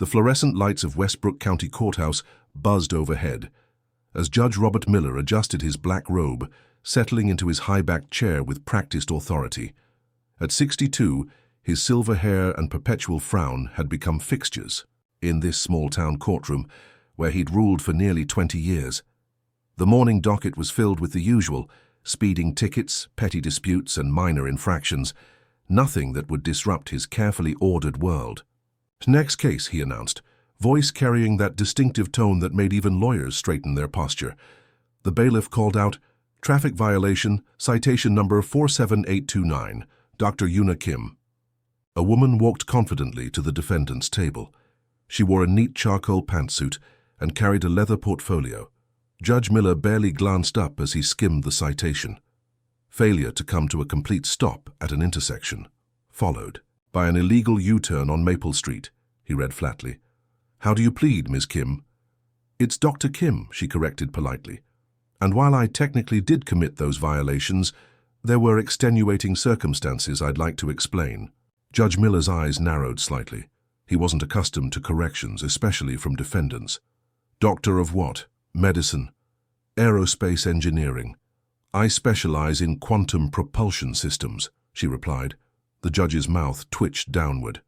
The fluorescent lights of Westbrook County Courthouse buzzed overhead as Judge Robert Miller adjusted his black robe, settling into his high-backed chair with practiced authority. At 62, his silver hair and perpetual frown had become fixtures in this small-town courtroom where he'd ruled for nearly 20 years. The morning docket was filled with the usual: speeding tickets, petty disputes, and minor infractions, nothing that would disrupt his carefully ordered world. "Next case," he announced, voice carrying that distinctive tone that made even lawyers straighten their posture. The bailiff called out, "Traffic violation, citation number 47829, Dr. Yuna Kim." A woman walked confidently to the defendant's table. She wore a neat charcoal pantsuit and carried a leather portfolio. Judge Miller barely glanced up as he skimmed the citation. Failure to come to a complete stop at an intersection, followed by an illegal U-turn on Maple Street, he read flatly. "How do you plead, Ms. Kim?" "It's Dr. Kim," she corrected politely. "And while I technically did commit those violations, there were extenuating circumstances I'd like to explain." Judge Miller's eyes narrowed slightly. He wasn't accustomed to corrections, especially from defendants. "Doctor of what?" "Medicine. Aerospace engineering. I specialize in quantum propulsion systems," she replied. The judge's mouth twitched downward.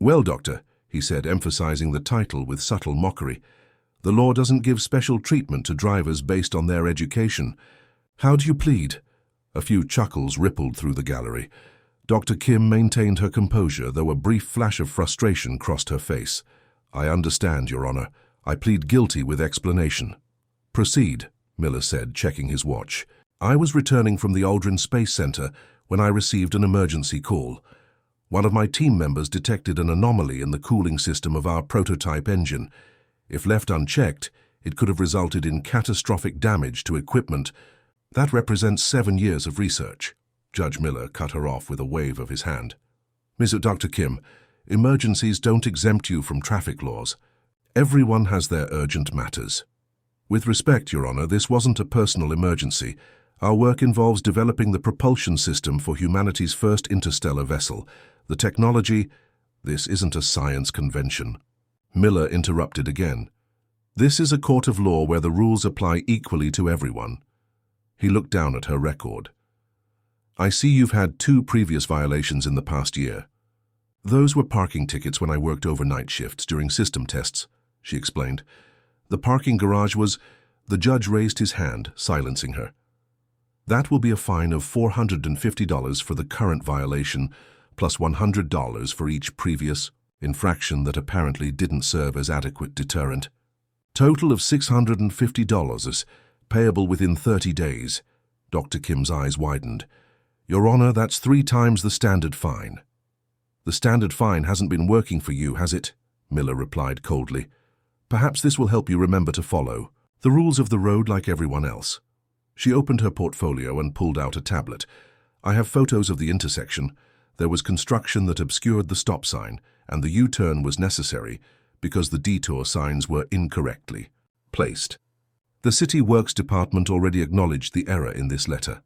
"Well, doctor," he said, emphasizing the title with subtle mockery, "the law doesn't give special treatment to drivers based on their education. How do you plead?" A few chuckles rippled through the gallery. Dr. Kim maintained her composure, though a brief flash of frustration crossed her face. "I understand, Your Honor. I plead guilty with explanation." "Proceed," Miller said, checking his watch. "I was returning from the Aldrin Space Center when I received an emergency call. One of my team members detected an anomaly in the cooling system of our prototype engine. If left unchecked, it could have resulted in catastrophic damage to equipment. That represents 7 years of research." Judge Miller cut her off with a wave of his hand. Dr. Kim, emergencies don't exempt you from traffic laws. Everyone has their urgent matters. With respect, Your Honor, this wasn't a personal emergency. Our work involves developing the propulsion system for humanity's first interstellar vessel. The technology— This isn't a science convention." Miller interrupted again. "This is a court of law where the rules apply equally to everyone." He looked down at her record. "I see you've had 2 previous violations in the past year." "Those were parking tickets when I worked overnight shifts during system tests," she explained. "The parking garage was—" The judge raised his hand, silencing her. "That will be a fine of $450 for the current violation, plus $100 for each previous infraction that apparently didn't serve as adequate deterrent. Total of $650, payable within 30 days. Dr. Kim's eyes widened. "Your Honor, that's 3 times the standard fine." "The standard fine hasn't been working for you, has it?" Miller replied coldly. "Perhaps this will help you remember to follow the rules of the road like everyone else." She opened her portfolio and pulled out a tablet. "I have photos of the intersection. There was construction that obscured the stop sign, and the U-turn was necessary because the detour signs were incorrectly placed. The City Works Department already acknowledged the error in this letter."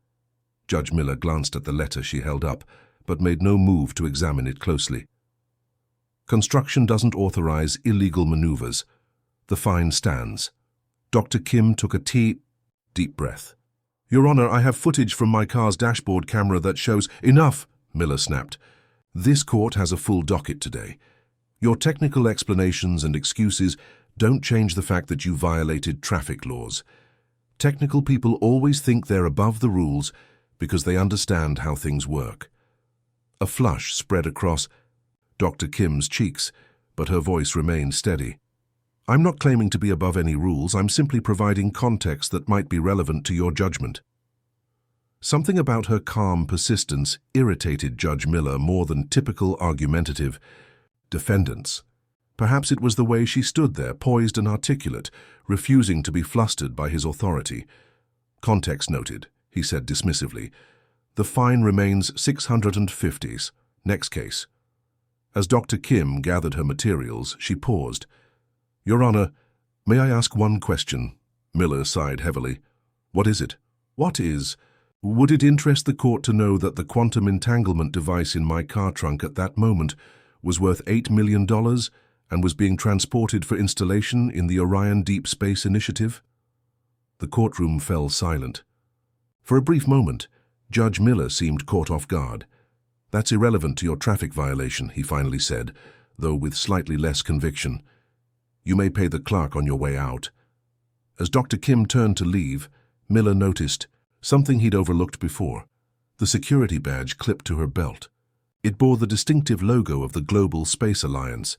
Judge Miller glanced at the letter she held up, but made no move to examine it closely. "Construction doesn't authorize illegal maneuvers. The fine stands." Dr. Kim took a deep breath. "Your Honor, I have footage from my car's dashboard camera that shows—" "Enough!" Miller snapped. "This court has a full docket today. Your technical explanations and excuses don't change the fact that you violated traffic laws. Technical people always think they're above the rules because they understand how things work." A flush spread across Dr. Kim's cheeks, but her voice remained steady. "I'm not claiming to be above any rules. I'm simply providing context that might be relevant to your judgment." Something about her calm persistence irritated Judge Miller more than typical argumentative defendants. Perhaps it was the way she stood there, poised and articulate, refusing to be flustered by his authority. "Context noted," he said dismissively. "The fine remains $650. Next case." As Dr. Kim gathered her materials, she paused. "Your Honor, may I ask one question?" Miller sighed heavily. "What is it?" "What is? Would it interest the court to know that the quantum entanglement device in my car trunk at that moment was worth $8 million and was being transported for installation in the Orion Deep Space Initiative? The courtroom fell silent. For a brief moment, Judge Miller seemed caught off guard. "That's irrelevant to your traffic violation," he finally said, though with slightly less conviction. "You may pay the clerk on your way out." As Dr. Kim turned to leave, Miller noticed something he'd overlooked before: the security badge clipped to her belt. It bore the distinctive logo of the Global Space Alliance,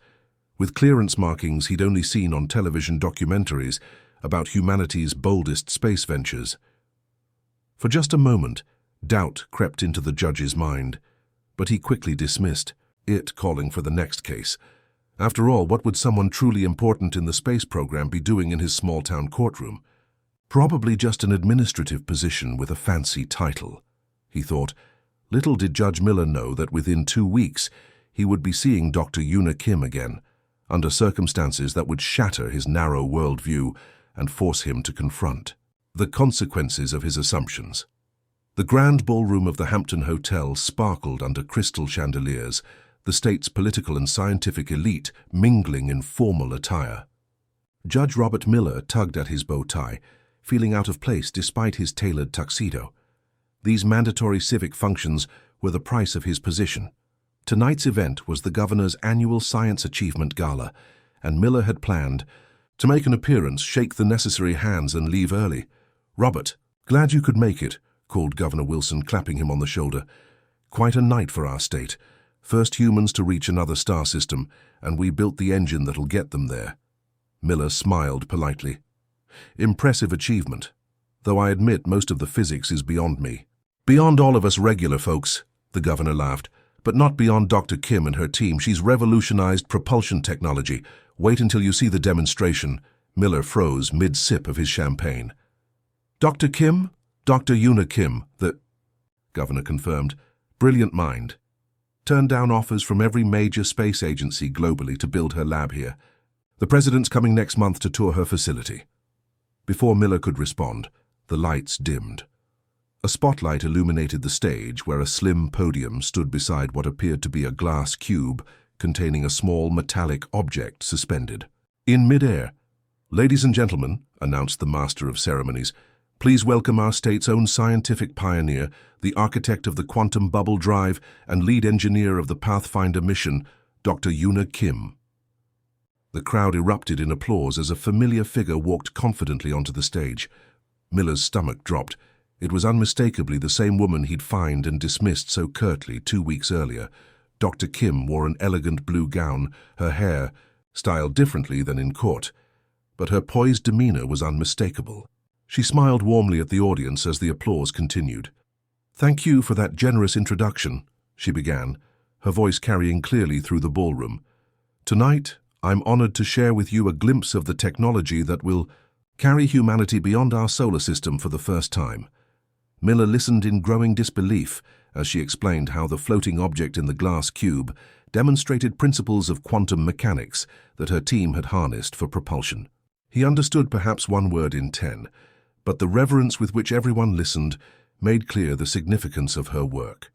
with clearance markings he'd only seen on television documentaries about humanity's boldest space ventures. For just a moment, doubt crept into the judge's mind, but he quickly dismissed it, calling for the next case. After all, what would someone truly important in the space program be doing in his small-town courtroom? Probably just an administrative position with a fancy title, he thought. Little did Judge Miller know that within 2 weeks he would be seeing Dr. Yuna Kim again, under circumstances that would shatter his narrow worldview and force him to confront the consequences of his assumptions. The grand ballroom of the Hampton Hotel sparkled under crystal chandeliers, the state's political and scientific elite mingling in formal attire. Judge Robert Miller tugged at his bow tie, feeling out of place despite his tailored tuxedo. These mandatory civic functions were the price of his position. Tonight's event was the governor's annual Science Achievement Gala, and Miller had planned to make an appearance, shake the necessary hands, and leave early. "Robert, glad you could make it," called Governor Wilson, clapping him on the shoulder. "Quite a night for our state. First humans to reach another star system, and we built the engine that'll get them there." Miller smiled politely. "Impressive achievement, though I admit most of the physics is beyond me." "Beyond all of us regular folks," the governor laughed, "but not beyond Dr. Kim and her team. She's revolutionized propulsion technology. Wait until you see the demonstration." Miller froze mid-sip of his champagne. "Dr. Kim? Dr. Yuna Kim, the..." Governor confirmed. "Brilliant mind. Turned down offers from every major space agency globally to build her lab here. The president's coming next month to tour her facility." Before Miller could respond, the lights dimmed. A spotlight illuminated the stage, where a slim podium stood beside what appeared to be a glass cube containing a small metallic object suspended. In midair, "Ladies and gentlemen," announced the master of ceremonies, "please welcome our state's own scientific pioneer, the architect of the quantum bubble drive and lead engineer of the Pathfinder mission, Dr. Yuna Kim." The crowd erupted in applause as a familiar figure walked confidently onto the stage. Miller's stomach dropped. It was unmistakably the same woman he'd fined and dismissed so curtly 2 weeks earlier. Dr. Kim wore an elegant blue gown, her hair styled differently than in court, but her poised demeanor was unmistakable. She smiled warmly at the audience as the applause continued. "Thank you for that generous introduction," she began, her voice carrying clearly through the ballroom. "Tonight, I'm honored to share with you a glimpse of the technology that will carry humanity beyond our solar system for the first time." Miller listened in growing disbelief as she explained how the floating object in the glass cube demonstrated principles of quantum mechanics that her team had harnessed for propulsion. He understood perhaps 1 word in 10, but the reverence with which everyone listened made clear the significance of her work.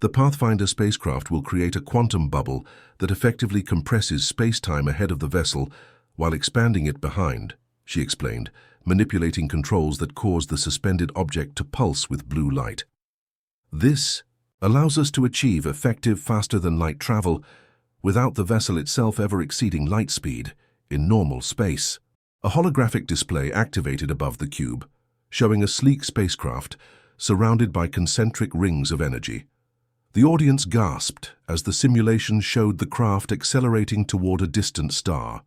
The Pathfinder spacecraft will create a quantum bubble that effectively compresses space-time ahead of the vessel while expanding it behind, she explained, manipulating controls that cause the suspended object to pulse with blue light. "This allows us to achieve effective faster-than-light travel without the vessel itself ever exceeding light speed in normal space." A holographic display activated above the cube, showing a sleek spacecraft surrounded by concentric rings of energy. The audience gasped as the simulation showed the craft accelerating toward a distant star.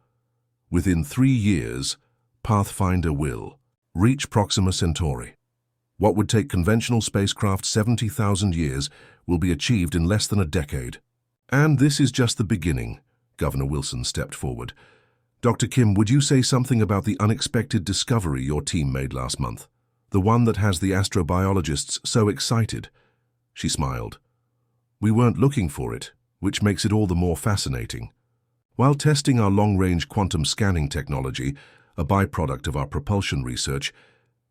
Within 3 years, Pathfinder will reach Proxima Centauri. What would take conventional spacecraft 70,000 years will be achieved in less than a decade. "And this is just the beginning," Governor Wilson stepped forward. "Dr. Kim, would you say something about the unexpected discovery your team made last month? The one that has the astrobiologists so excited?" She smiled. "We weren't looking for it, which makes it all the more fascinating. While testing our long-range quantum scanning technology, a byproduct of our propulsion research,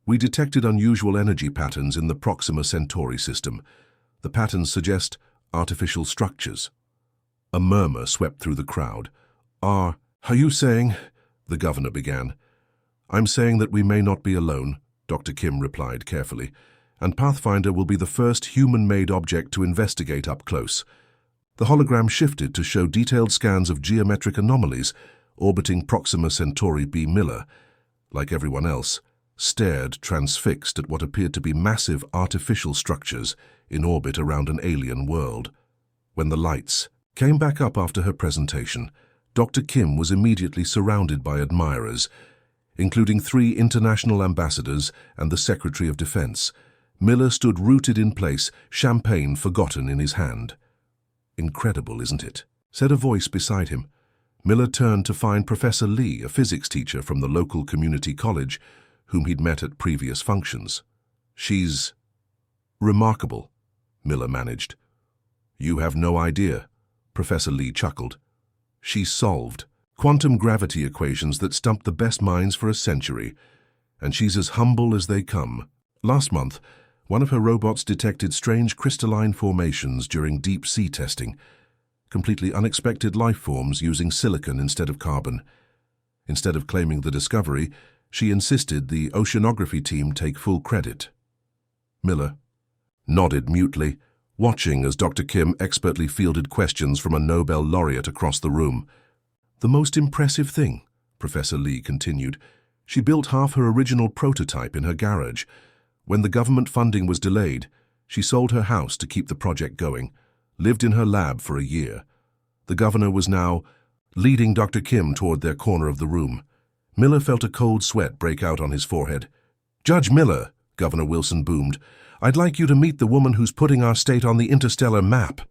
we detected unusual energy patterns in the Proxima Centauri system. The patterns suggest artificial structures." A murmur swept through the crowd. Are you saying, the governor began. I'm saying that we may not be alone, Dr. Kim replied carefully, and Pathfinder will be the first human-made object to investigate up close. The hologram shifted to show detailed scans of geometric anomalies orbiting Proxima Centauri B. Miller, like everyone else, stared transfixed at what appeared to be massive artificial structures in orbit around an alien world. When the lights came back up after her presentation, Dr. Kim was immediately surrounded by admirers, including 3 international ambassadors and the Secretary of Defense. Miller stood rooted in place, champagne forgotten in his hand. "Incredible, isn't it?" said a voice beside him. Miller turned to find Professor Lee, a physics teacher from the local community college, whom he'd met at previous functions. "She's remarkable," Miller managed. "You have no idea," Professor Lee chuckled. "She's solved quantum gravity equations that stumped the best minds for a century, and she's as humble as they come. Last month, one of her robots detected strange crystalline formations during deep-sea testing, completely unexpected life forms using silicon instead of carbon. Instead of claiming the discovery, she insisted the oceanography team take full credit." Miller nodded mutely, watching as Dr. Kim expertly fielded questions from a Nobel laureate across the room. "The most impressive thing," Professor Lee continued, "she built half her original prototype in her garage. When the government funding was delayed, she sold her house to keep the project going, lived in her lab for a year." The governor was now leading Dr. Kim toward their corner of the room. Miller felt a cold sweat break out on his forehead. "Judge Miller," Governor Wilson boomed, "I'd like you to meet the woman who's putting our state on the interstellar map."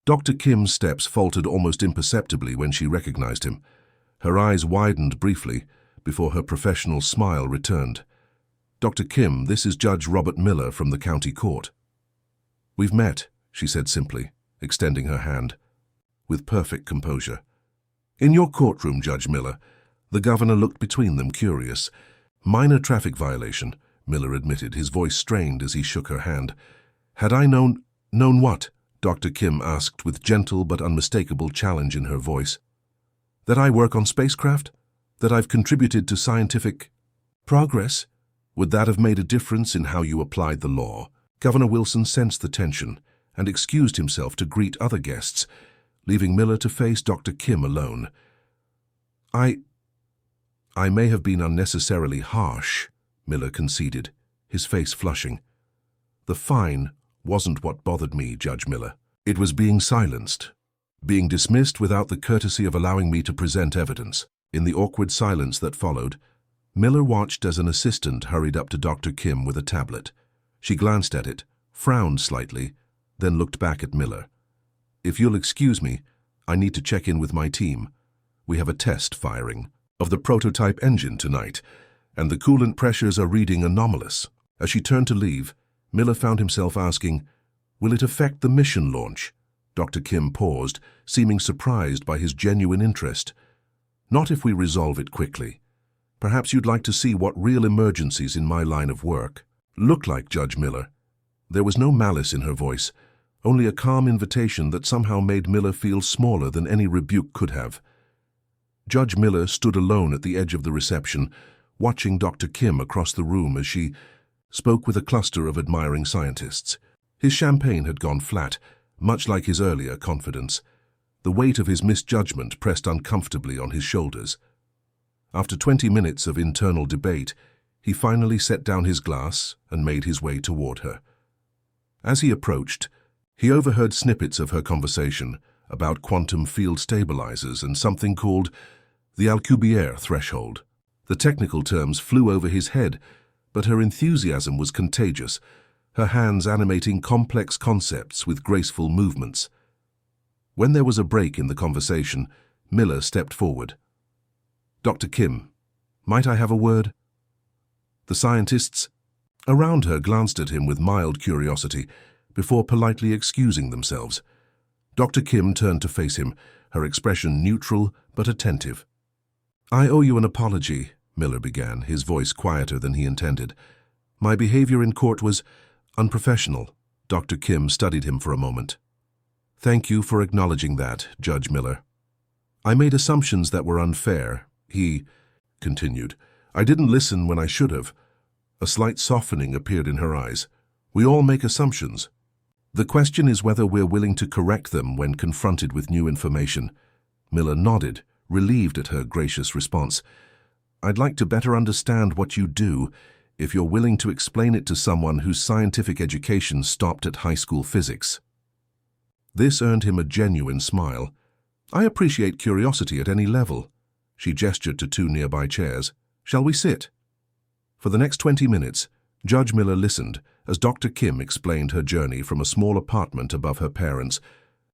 Dr. Kim's steps faltered almost imperceptibly when she recognized him. Her eyes widened briefly before her professional smile returned. "Dr. Kim, this is Judge Robert Miller from the county court." "We've met," she said simply, extending her hand, with perfect composure. "In your courtroom, Judge Miller." The governor looked between them, curious. "Minor traffic violation," Miller admitted, his voice strained as he shook her hand. "Had I known what?" Dr. Kim asked with gentle but unmistakable challenge in her voice. "That I work on spacecraft? That I've contributed to scientific progress? Would that have made a difference in how you applied the law?" Governor Wilson sensed the tension and excused himself to greet other guests, leaving Miller to face Dr. Kim alone. I may have been unnecessarily harsh," Miller conceded, his face flushing. "The fine wasn't what bothered me, Judge Miller. It was being silenced, being dismissed without the courtesy of allowing me to present evidence." In the awkward silence that followed, Miller watched as an assistant hurried up to Dr. Kim with a tablet. She glanced at it, frowned slightly, then looked back at Miller. "If you'll excuse me, I need to check in with my team. We have a test firing of the prototype engine tonight, and the coolant pressures are reading anomalous." As she turned to leave, Miller found himself asking, "Will it affect the mission launch?" Dr. Kim paused, seeming surprised by his genuine interest. "Not if we resolve it quickly. Perhaps you'd like to see what real emergencies in my line of work look like, Judge Miller." There was no malice in her voice, only a calm invitation that somehow made Miller feel smaller than any rebuke could have. Judge Miller stood alone at the edge of the reception, watching Dr. Kim across the room as she spoke with a cluster of admiring scientists. His champagne had gone flat, much like his earlier confidence. The weight of his misjudgment pressed uncomfortably on his shoulders. After 20 minutes of internal debate, he finally set down his glass and made his way toward her. As he approached, he overheard snippets of her conversation about quantum field stabilizers and something called the Alcubierre threshold. The technical terms flew over his head, but her enthusiasm was contagious, her hands animating complex concepts with graceful movements. When there was a break in the conversation, Miller stepped forward. "Dr. Kim, might I have a word?" The scientists around her glanced at him with mild curiosity before politely excusing themselves. Dr. Kim turned to face him, her expression neutral but attentive. "I owe you an apology," Miller began, his voice quieter than he intended. "My behavior in court was unprofessional." Dr. Kim studied him for a moment. "Thank you for acknowledging that, Judge Miller. I made assumptions that were unfair. He continued. I didn't listen when I should have. A slight softening appeared in her eyes. We all make assumptions. The question is whether we're willing to correct them when confronted with new information. Miller nodded, relieved at her gracious response. I'd like to better understand what you do, if you're willing to explain it to someone whose scientific education stopped at high school physics. This earned him a genuine smile. I appreciate curiosity at any level. She gestured to two nearby chairs. Shall we sit? For the next 20 minutes, Judge Miller listened as Dr. Kim explained her journey from a small apartment above her parents'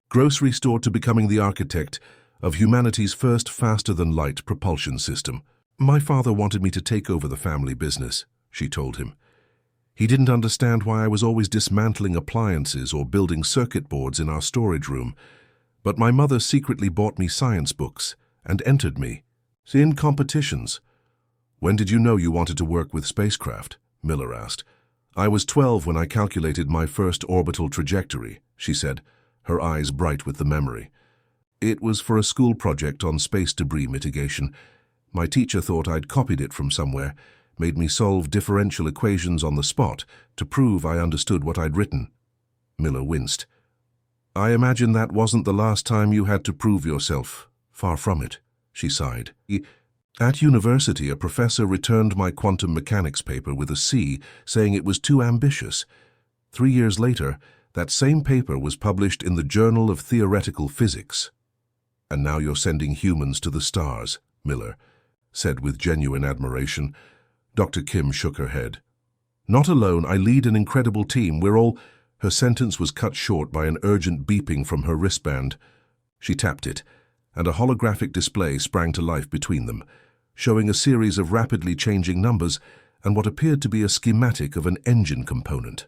grocery store to becoming the architect of humanity's first faster-than-light propulsion system. My father wanted me to take over the family business, she told him. He didn't understand why I was always dismantling appliances or building circuit boards in our storage room, but my mother secretly bought me science books and entered me in competitions. When did you know you wanted to work with spacecraft? Miller asked. I was 12 when I calculated my first orbital trajectory, she said, her eyes bright with the memory. It was for a school project on space debris mitigation. My teacher thought I'd copied it from somewhere, made me solve differential equations on the spot to prove I understood what I'd written. Miller winced. I imagine that wasn't the last time you had to prove yourself. Far from it, she sighed. At university, a professor returned my quantum mechanics paper with a C, saying it was too ambitious. 3 years later, that same paper was published in the Journal of Theoretical Physics. And now you're sending humans to the stars, Miller said with genuine admiration. Dr. Kim shook her head. Not alone, I lead an incredible team. We're all... Her sentence was cut short by an urgent beeping from her wristband. She tapped it, and a holographic display sprang to life between them, showing a series of rapidly changing numbers and what appeared to be a schematic of an engine component.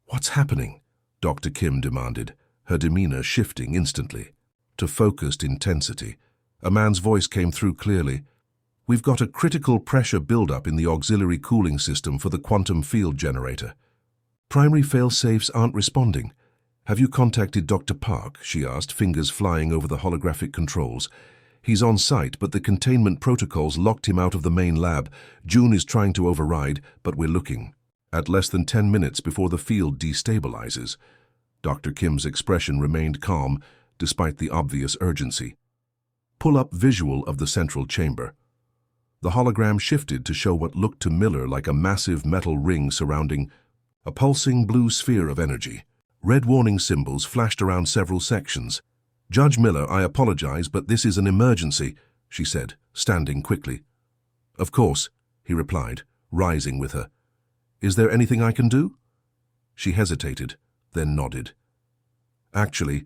What's happening? Dr. Kim demanded, her demeanor shifting instantly to focused intensity. A man's voice came through clearly. We've got a critical pressure buildup in the auxiliary cooling system for the quantum field generator. Primary fail-safes aren't responding. Have you contacted Dr. Park? She asked, fingers flying over the holographic controls. He's on site, but the containment protocols locked him out of the main lab. June is trying to override, but we're looking. At less than 10 minutes before the field destabilizes. Dr. Kim's expression remained calm, despite the obvious urgency. Pull up visual of the central chamber. The hologram shifted to show what looked to Miller like a massive metal ring surrounding a pulsing blue sphere of energy. Red warning symbols flashed around several sections. Judge Miller, I apologize, but this is an emergency, she said, standing quickly. Of course, he replied, rising with her. Is there anything I can do? She hesitated, then nodded. Actually,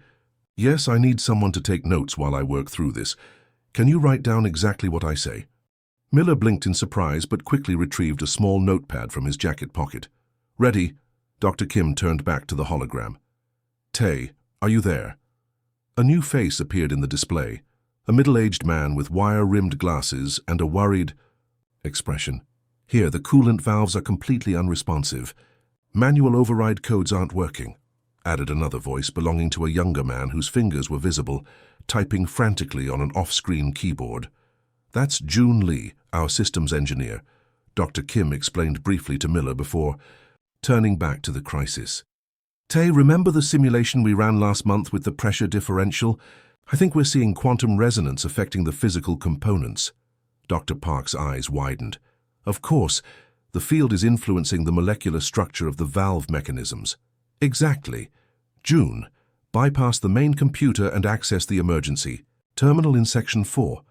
yes, I need someone to take notes while I work through this. Can you write down exactly what I say? Miller blinked in surprise but quickly retrieved a small notepad from his jacket pocket. Ready? Dr. Kim turned back to the hologram. Tay, are you there? A new face appeared in the display, a middle-aged man with wire-rimmed glasses and a worried expression. Here, the coolant valves are completely unresponsive. Manual override codes aren't working, added another voice belonging to a younger man whose fingers were visible, typing frantically on an off-screen keyboard. That's June Lee, our systems engineer, Dr. Kim explained briefly to Miller before turning back to the crisis. Tay, remember the simulation we ran last month with the pressure differential? I think we're seeing quantum resonance affecting the physical components. Dr. Park's eyes widened. Of course, the field is influencing the molecular structure of the valve mechanisms. Exactly. June, bypass the main computer and access the emergency. Terminal in Section 4.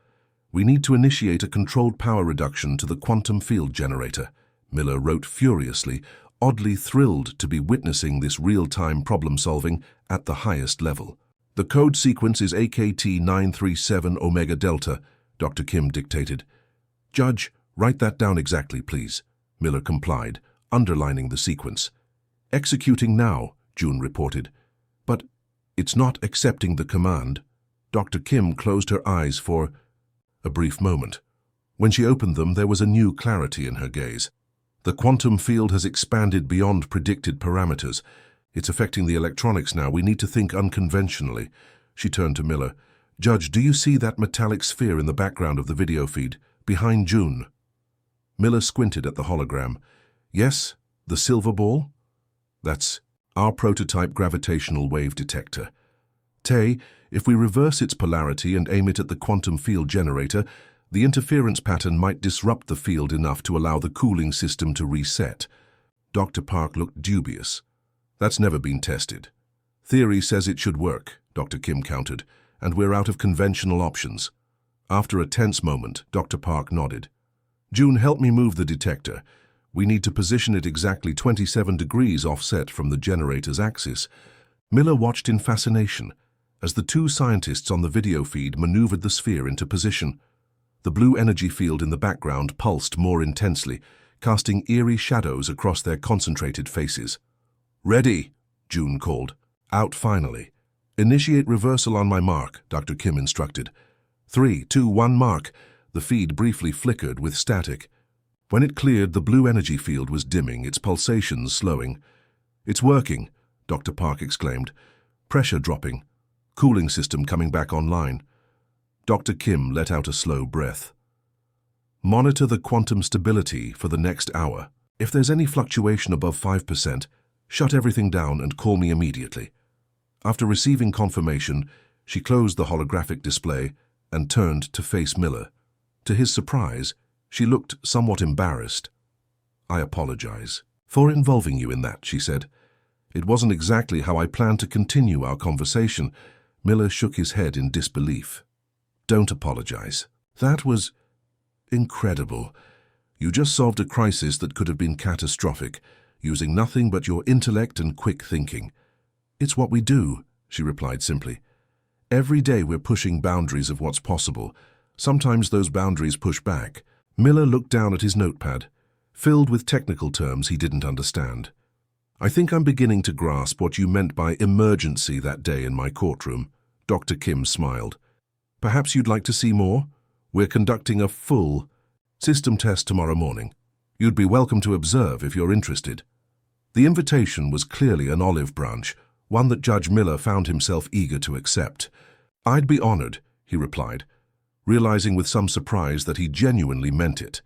We need to initiate a controlled power reduction to the quantum field generator. Miller wrote furiously, oddly thrilled to be witnessing this real-time problem-solving at the highest level. The code sequence is AKT 937 Omega Delta, Dr. Kim dictated. Judge, write that down exactly, please. Miller complied, underlining the sequence. Executing now, June reported. But it's not accepting the command. Dr. Kim closed her eyes for a brief moment. When she opened them, there was a new clarity in her gaze. The quantum field has expanded beyond predicted parameters. It's affecting the electronics now. We need to think unconventionally. She turned to Miller. "Judge, do you see that metallic sphere in the background of the video feed, behind June?" Miller squinted at the hologram. "Yes, the silver ball? That's our prototype gravitational wave detector. Tay, if we reverse its polarity and aim it at the quantum field generator, the interference pattern might disrupt the field enough to allow the cooling system to reset." Dr. Park looked dubious. "That's never been tested." "Theory says it should work," Dr. Kim countered, "and we're out of conventional options." After a tense moment, Dr. Park nodded. "June, help me move the detector. We need to position it exactly 27 degrees offset from the generator's axis." Miller watched in fascination as the two scientists on the video feed maneuvered the sphere into position. The blue energy field in the background pulsed more intensely, casting eerie shadows across their concentrated faces. "Ready," June called. "Out finally." "Initiate reversal on my mark," Dr. Kim instructed. 3, 2, 1, mark." The feed briefly flickered with static. When it cleared, the blue energy field was dimming, its pulsations slowing. "It's working," Dr. Park exclaimed. "Pressure dropping. Cooling system coming back online." Dr. Kim let out a slow breath. "Monitor the quantum stability for the next hour. If there's any fluctuation above 5%, shut everything down and call me immediately." After receiving confirmation, she closed the holographic display and turned to face Miller. To his surprise, she looked somewhat embarrassed. "I apologize for involving you in that," she said. "It wasn't exactly how I planned to continue our conversation." Miller shook his head in disbelief. "Don't apologize. That was incredible. You just solved a crisis that could have been catastrophic, using nothing but your intellect and quick thinking." "It's what we do," she replied simply. "Every day we're pushing boundaries of what's possible. Sometimes those boundaries push back." Miller looked down at his notepad, filled with technical terms he didn't understand. "I think I'm beginning to grasp what you meant by emergency that day in my courtroom." Dr. Kim smiled. "Perhaps you'd like to see more? We're conducting a full system test tomorrow morning. You'd be welcome to observe if you're interested." The invitation was clearly an olive branch, one that Judge Miller found himself eager to accept. "I'd be honored," he replied, realizing with some surprise that he genuinely meant it.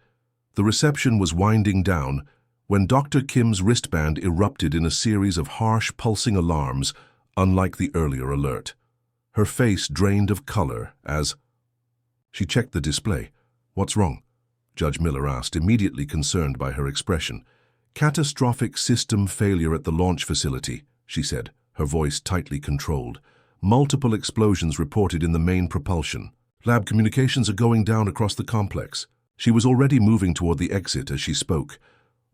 The reception was winding down when Dr. Kim's wristband erupted in a series of harsh, pulsing alarms, unlike the earlier alert. Her face drained of color as she checked the display. "What's wrong?" Judge Miller asked, immediately concerned by her expression. "Catastrophic system failure at the launch facility," she said, her voice tightly controlled. "Multiple explosions reported in the main propulsion. Lab communications are going down across the complex." She was already moving toward the exit as she spoke,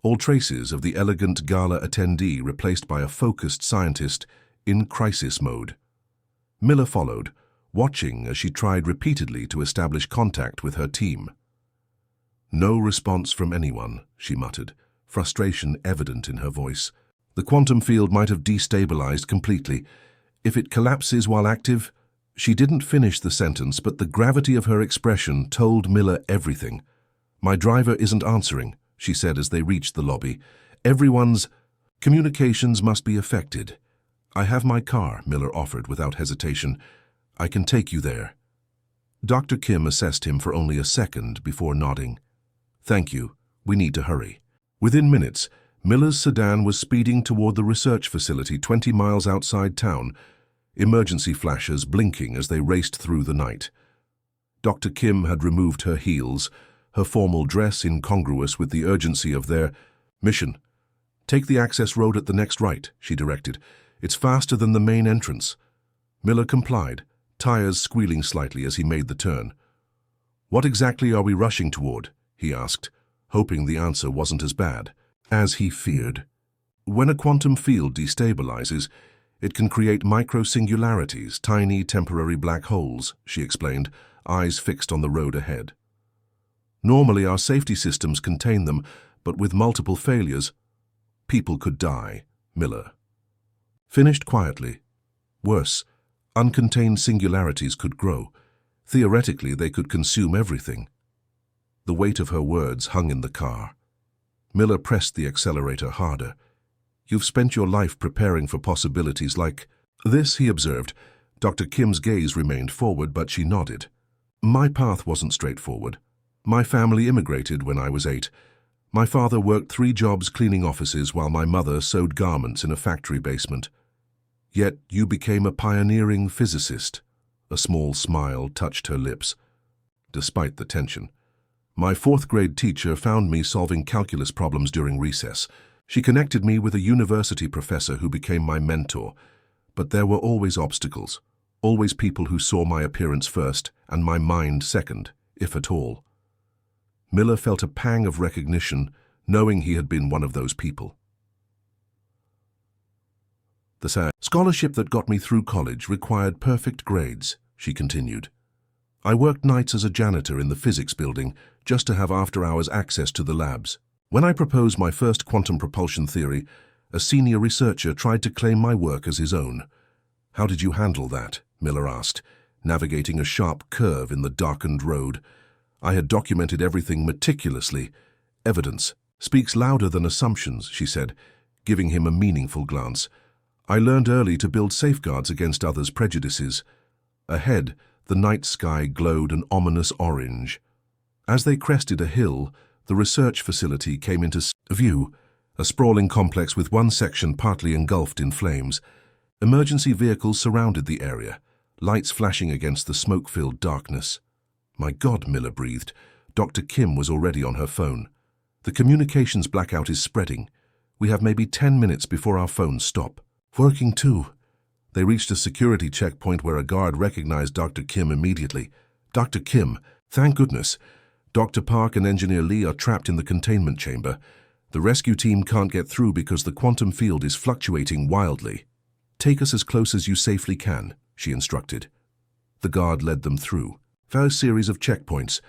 all traces of the elegant gala attendee replaced by a focused scientist in crisis mode. Miller followed, watching as she tried repeatedly to establish contact with her team. "No response from anyone," she muttered, frustration evident in her voice. "The quantum field might have destabilized completely. If it collapses while active—" She didn't finish the sentence, but the gravity of her expression told Miller everything. "My driver isn't answering," she said as they reached the lobby. "Everyone's communications must be affected." "I have my car," Miller offered without hesitation. "I can take you there." Dr. Kim assessed him for only a second before nodding. "Thank you. We need to hurry." Within minutes, Miller's sedan was speeding toward the research facility 20 miles outside town, emergency flashes blinking as they raced through the night. Dr. Kim had removed her heels, her formal dress incongruous with the urgency of their mission. "Take the access road at the next right," she directed. "It's faster than the main entrance." Miller complied, tires squealing slightly as he made the turn. "What exactly are we rushing toward?" he asked, hoping the answer wasn't as bad as he feared. "When a quantum field destabilizes, it can create micro-singularities, tiny temporary black holes," she explained, eyes fixed on the road ahead. "Normally our safety systems contain them, but with multiple failures, people could die," Miller finished quietly. "Worse, uncontained singularities could grow. Theoretically, they could consume everything." The weight of her words hung in the car. Miller pressed the accelerator harder. "You've spent your life preparing for possibilities like this," he observed, Dr. Kim's gaze remained forward, but she nodded. My path wasn't straightforward. My family immigrated when I was 8. My father worked 3 jobs cleaning offices while my mother sewed garments in a factory basement. Yet you became a pioneering physicist. A small smile touched her lips, despite the tension. My 4th-grade teacher found me solving calculus problems during recess. She connected me with a university professor who became my mentor. But there were always obstacles, always people who saw my appearance first and my mind second, if at all. Miller felt a pang of recognition, knowing he had been one of those people. The scholarship that got me through college required perfect grades, she continued. I worked nights as a janitor in the physics building just to have after-hours access to the labs. When I proposed my first quantum propulsion theory, a senior researcher tried to claim my work as his own. How did you handle that? Miller asked, navigating a sharp curve in the darkened road. I had documented everything meticulously. Evidence speaks louder than assumptions, she said, giving him a meaningful glance. I learned early to build safeguards against others' prejudices. Ahead, the night sky glowed an ominous orange. As they crested a hill, the research facility came into view, a sprawling complex with one section partly engulfed in flames. Emergency vehicles surrounded the area, lights flashing against the smoke-filled darkness. My God, Miller breathed. Dr. Kim was already on her phone. The communications blackout is spreading. We have maybe 10 minutes before our phones stop. Working too. They reached a security checkpoint where a guard recognized Dr. Kim immediately. Dr. Kim, thank goodness. Dr. Park and Engineer Lee are trapped in the containment chamber. The rescue team can't get through because the quantum field is fluctuating wildly. Take us as close as you safely can, she instructed. The guard led them through. A series of checkpoints,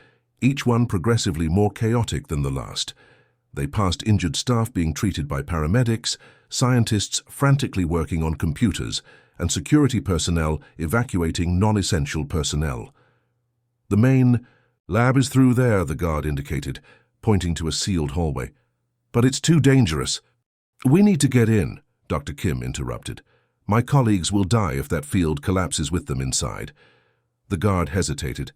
each one progressively more chaotic than the last. They passed injured staff being treated by paramedics, scientists frantically working on computers, and security personnel evacuating non-essential personnel. The main lab is through there, the guard indicated, pointing to a sealed hallway. But it's too dangerous. We need to get in, Dr. Kim interrupted. My colleagues will die if that field collapses with them inside. The guard hesitated.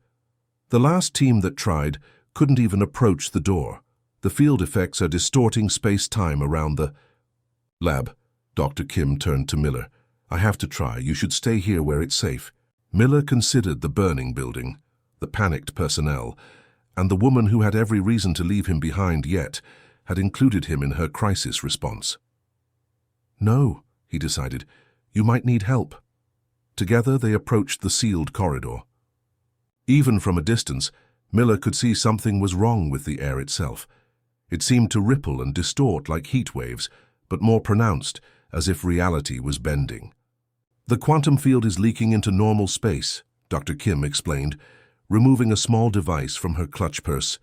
The last team that tried couldn't even approach the door. The field effects are distorting space-time around the lab. Dr. Kim turned to Miller. I have to try. You should stay here where it's safe. Miller considered the burning building, the panicked personnel, and the woman who had every reason to leave him behind yet had included him in her crisis response. No, he decided. You might need help. Together they approached the sealed corridor. Even from a distance, Miller could see something was wrong with the air itself. It seemed to ripple and distort like heat waves, but more pronounced, as if reality was bending. The quantum field is leaking into normal space, Dr. Kim explained, removing a small device from her clutch purse.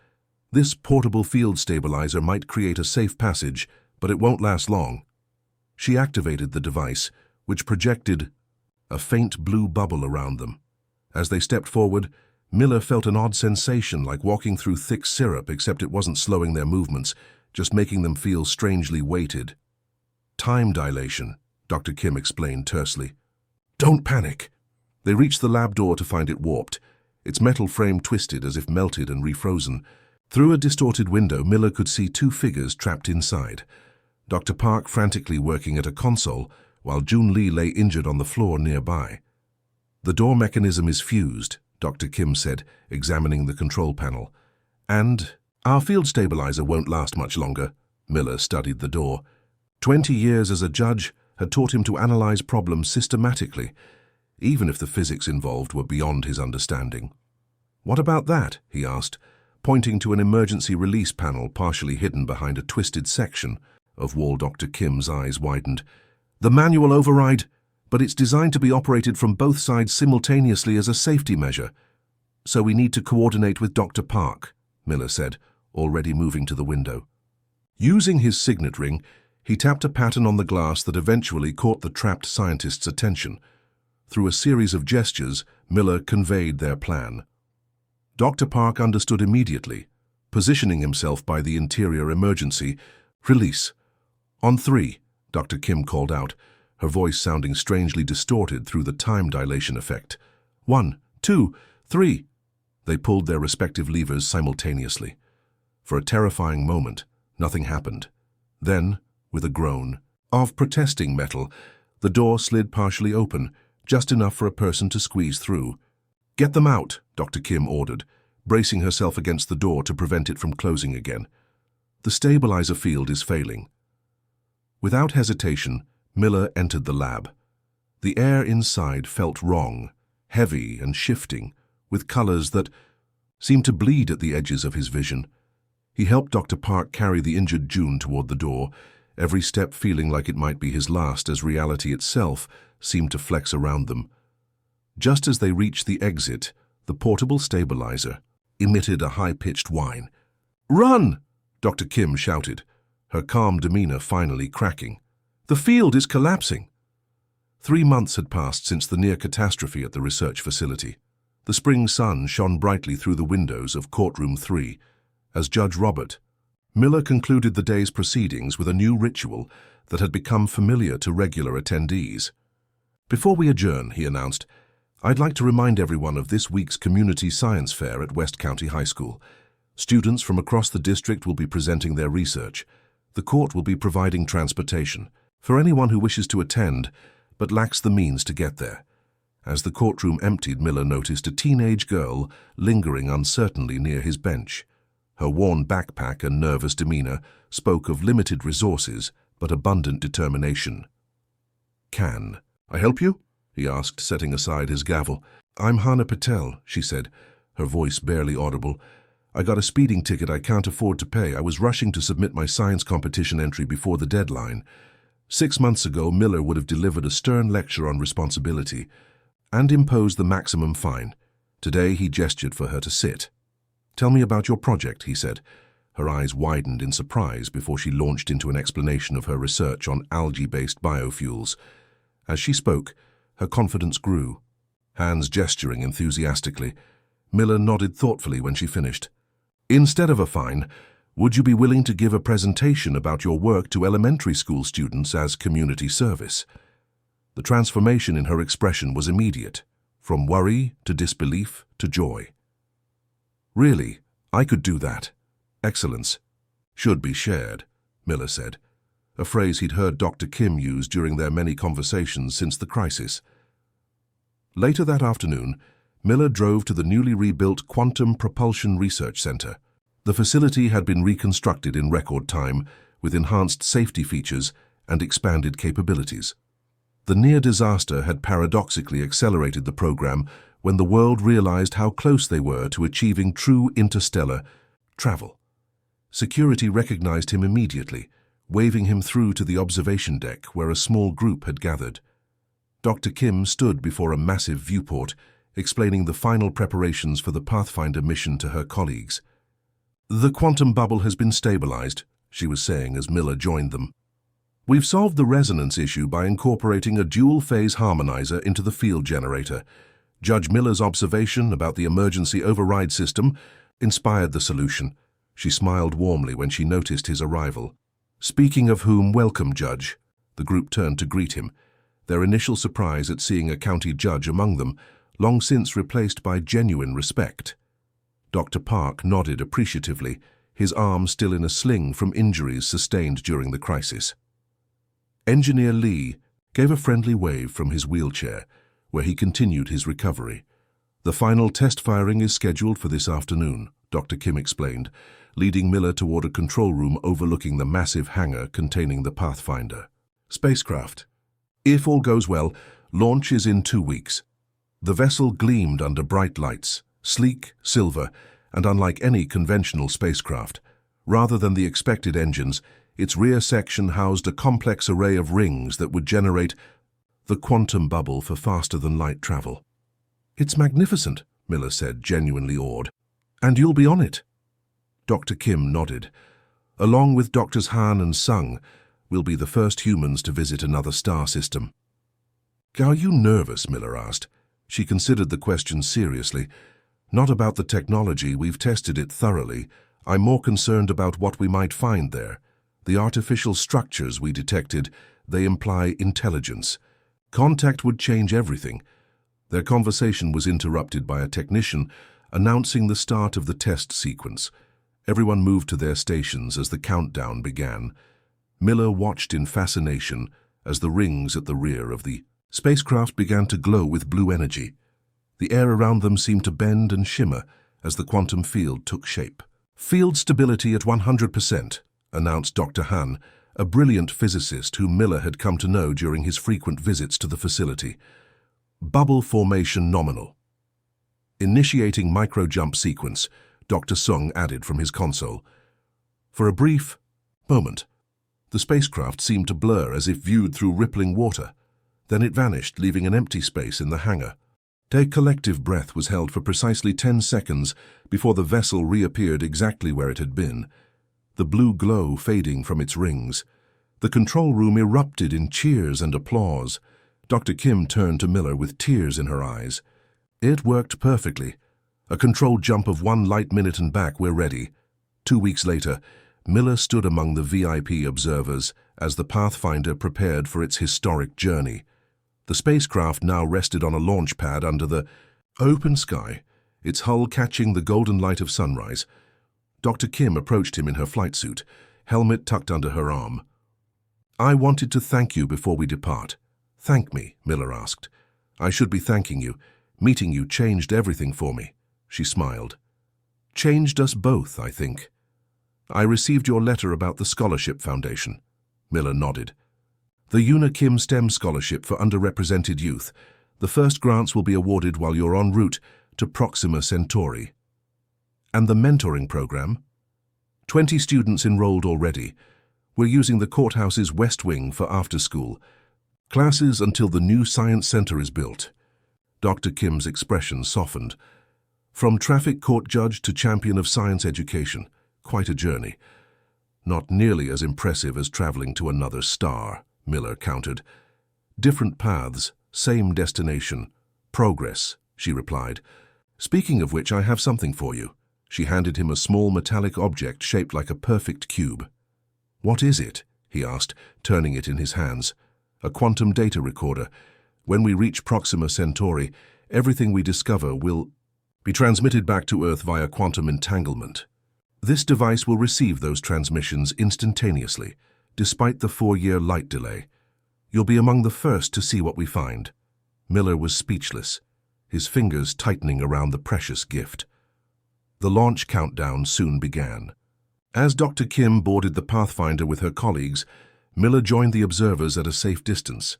This portable field stabilizer might create a safe passage, but it won't last long. She activated the device, which projected a faint blue bubble around them. As they stepped forward, Miller felt an odd sensation like walking through thick syrup, except it wasn't slowing their movements, just making them feel strangely weighted. Time dilation, Dr. Kim explained tersely. Don't panic. They reached the lab door to find it warped, its metal frame twisted as if melted and refrozen. Through a distorted window, Miller could see 2 figures trapped inside. Dr. Park frantically working at a console, while Jun Lee lay injured on the floor nearby. The door mechanism is fused, Dr. Kim said, examining the control panel. And our field stabilizer won't last much longer. Miller studied the door. 20 years as a judge had taught him to analyze problems systematically, even if the physics involved were beyond his understanding. What about that? He asked, pointing to an emergency release panel partially hidden behind a twisted section of wall. Dr. Kim's eyes widened. The manual override, but it's designed to be operated from both sides simultaneously as a safety measure. So we need to coordinate with Dr. Park, Miller said, already moving to the window. Using his signet ring, he tapped a pattern on the glass that eventually caught the trapped scientist's attention. Through a series of gestures, Miller conveyed their plan. Dr. Park understood immediately, positioning himself by the interior emergency. Release. On 3, Dr. Kim called out, her voice sounding strangely distorted through the time dilation effect. 1, 2, 3. They pulled their respective levers simultaneously. For a terrifying moment, nothing happened. Then, with a groan of protesting metal, the door slid partially open, just enough for a person to squeeze through. "Get them out," Dr. Kim ordered, bracing herself against the door to prevent it from closing again. "The stabilizer field is failing." Without hesitation, Miller entered the lab. The air inside felt wrong, heavy and shifting, with colors that seemed to bleed at the edges of his vision. He helped Dr. Park carry the injured June toward the door, every step feeling like it might be his last as reality itself seemed to flex around them. Just as they reached the exit, the portable stabilizer emitted a high-pitched whine. "Run!" Dr. Kim shouted, her calm demeanor finally cracking. "The field is collapsing." 3 months had passed since the near catastrophe at the research facility. The spring sun shone brightly through the windows of Courtroom 3 as Judge Robert Miller concluded the day's proceedings with a new ritual that had become familiar to regular attendees. "Before we adjourn," he announced, "I'd like to remind everyone of this week's Community Science Fair at West County High School. Students from across the district will be presenting their research. The court will be providing transportation for anyone who wishes to attend but lacks the means to get there." As the courtroom emptied, Miller noticed a teenage girl lingering uncertainly near his bench. Her worn backpack and nervous demeanor spoke of limited resources but abundant determination. "Can I help you?" he asked, setting aside his gavel. "I'm Hana Patel," she said, her voice barely audible. "I got a speeding ticket I can't afford to pay. I was rushing to submit my science competition entry before the deadline." 6 months ago, Miller would have delivered a stern lecture on responsibility and imposed the maximum fine. Today, he gestured for her to sit. "Tell me about your project," he said. Her eyes widened in surprise before she launched into an explanation of her research on algae-based biofuels. As she spoke, her confidence grew, hands gesturing enthusiastically. Miller nodded thoughtfully when she finished. "Instead of a fine, would you be willing to give a presentation about your work to elementary school students as community service?" The transformation in her expression was immediate, from worry to disbelief to joy. "Really, I could do that. Excellence should be shared," Miller said, a phrase he'd heard Dr. Kim use during their many conversations since the crisis. Later that afternoon, Miller drove to the newly rebuilt Quantum Propulsion Research Center. The facility had been reconstructed in record time, with enhanced safety features and expanded capabilities. The near disaster had paradoxically accelerated the program when the world realized how close they were to achieving true interstellar travel. Security recognized him immediately, waving him through to the observation deck where a small group had gathered. Dr. Kim stood before a massive viewport, explaining the final preparations for the Pathfinder mission to her colleagues. "The quantum bubble has been stabilized," she was saying as Miller joined them. "We've solved the resonance issue by incorporating a dual-phase harmonizer into the field generator. Judge Miller's observation about the emergency override system inspired the solution." She smiled warmly when she noticed his arrival. "Speaking of whom, welcome, Judge." The group turned to greet him, their initial surprise at seeing a county judge among them, long since replaced by genuine respect. Dr. Park nodded appreciatively, his arm still in a sling from injuries sustained during the crisis. Engineer Lee gave a friendly wave from his wheelchair, where he continued his recovery. "The final test firing is scheduled for this afternoon," Dr. Kim explained, leading Miller toward a control room overlooking the massive hangar containing the Pathfinder spacecraft. "If all goes well, launch is in 2 weeks." The vessel gleamed under bright lights, sleek, silver, and unlike any conventional spacecraft. Rather than the expected engines, its rear section housed a complex array of rings that would generate the quantum bubble for faster-than-light travel. "It's magnificent," Miller said, genuinely awed. "And you'll be on it?" Dr. Kim nodded. "Along with Drs. Han and Sung, we'll be the first humans to visit another star system." "Are you nervous?" Miller asked. She considered the question seriously. "Not about the technology, we've tested it thoroughly. I'm more concerned about what we might find there. The artificial structures we detected, they imply intelligence. Contact would change everything. Their conversation was interrupted by a technician announcing the start of the test sequence. Everyone moved to their stations as the countdown began. Miller watched in fascination as the rings at the rear of the spacecraft began to glow with blue energy. The air around them seemed to bend and shimmer as the quantum field took shape. "Field stability at 100%, announced Dr. Han, a brilliant physicist whom Miller had come to know during his frequent visits to the facility. "Bubble formation nominal." "Initiating micro-jump sequence," Dr. Sung added from his console. For a brief moment, the spacecraft seemed to blur as if viewed through rippling water. Then it vanished, leaving an empty space in the hangar. Their collective breath was held for precisely 10 seconds before the vessel reappeared exactly where it had been, the blue glow fading from its rings. The control room erupted in cheers and applause. Dr. Kim turned to Miller with tears in her eyes. "It worked perfectly. A controlled jump of 1 light minute and back, we're ready." 2 weeks later, Miller stood among the VIP observers as the Pathfinder prepared for its historic journey. The spacecraft now rested on a launch pad under the open sky, its hull catching the golden light of sunrise. Dr. Kim approached him in her flight suit, helmet tucked under her arm. "I wanted to thank you before we depart." "Thank me?" Miller asked. "I should be thanking you. Meeting you changed everything for me." She smiled. "Changed us both, I think." "I received your letter about the Scholarship Foundation." Miller nodded. "The Una Kim STEM Scholarship for Underrepresented Youth. The first grants will be awarded while you're en route to Proxima Centauri." "And the mentoring program?" 20 students enrolled already. We're using the courthouse's West Wing for after-school classes until the new Science Center is built. Dr. Kim's expression softened. "From traffic court judge to champion of science education. Quite a journey." "Not nearly as impressive as traveling to another star," Miller countered. "Different paths, same destination. Progress," she replied. "Speaking of which, I have something for you." She handed him a small metallic object shaped like a perfect cube. "What is it?" he asked, turning it in his hands. "A quantum data recorder. When we reach Proxima Centauri, everything we discover will be transmitted back to Earth via quantum entanglement. This device will receive those transmissions instantaneously, despite the 4-year light delay. You'll be among the first to see what we find." Miller was speechless, his fingers tightening around the precious gift. The launch countdown soon began. As Dr. Kim boarded the Pathfinder with her colleagues, Miller joined the observers at a safe distance.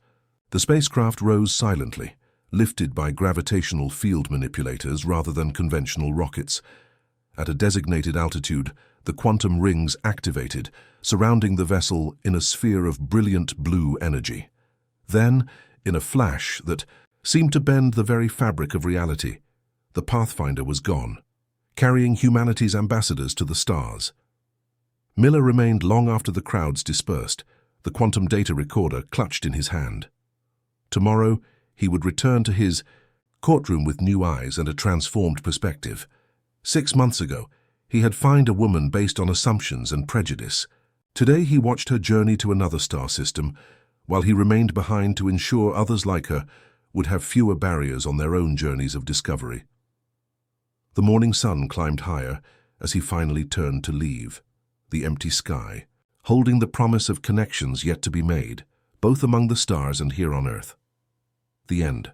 The spacecraft rose silently, lifted by gravitational field manipulators rather than conventional rockets. At a designated altitude, the quantum rings activated, surrounding the vessel in a sphere of brilliant blue energy. Then, in a flash that seemed to bend the very fabric of reality, the Pathfinder was gone, carrying humanity's ambassadors to the stars. Miller remained long after the crowds dispersed, the quantum data recorder clutched in his hand. Tomorrow, he would return to his courtroom with new eyes and a transformed perspective. 6 months ago, he had found a woman based on assumptions and prejudice. Today he watched her journey to another star system, while he remained behind to ensure others like her would have fewer barriers on their own journeys of discovery. The morning sun climbed higher as he finally turned to leave, the empty sky, holding the promise of connections yet to be made, both among the stars and here on Earth. The end.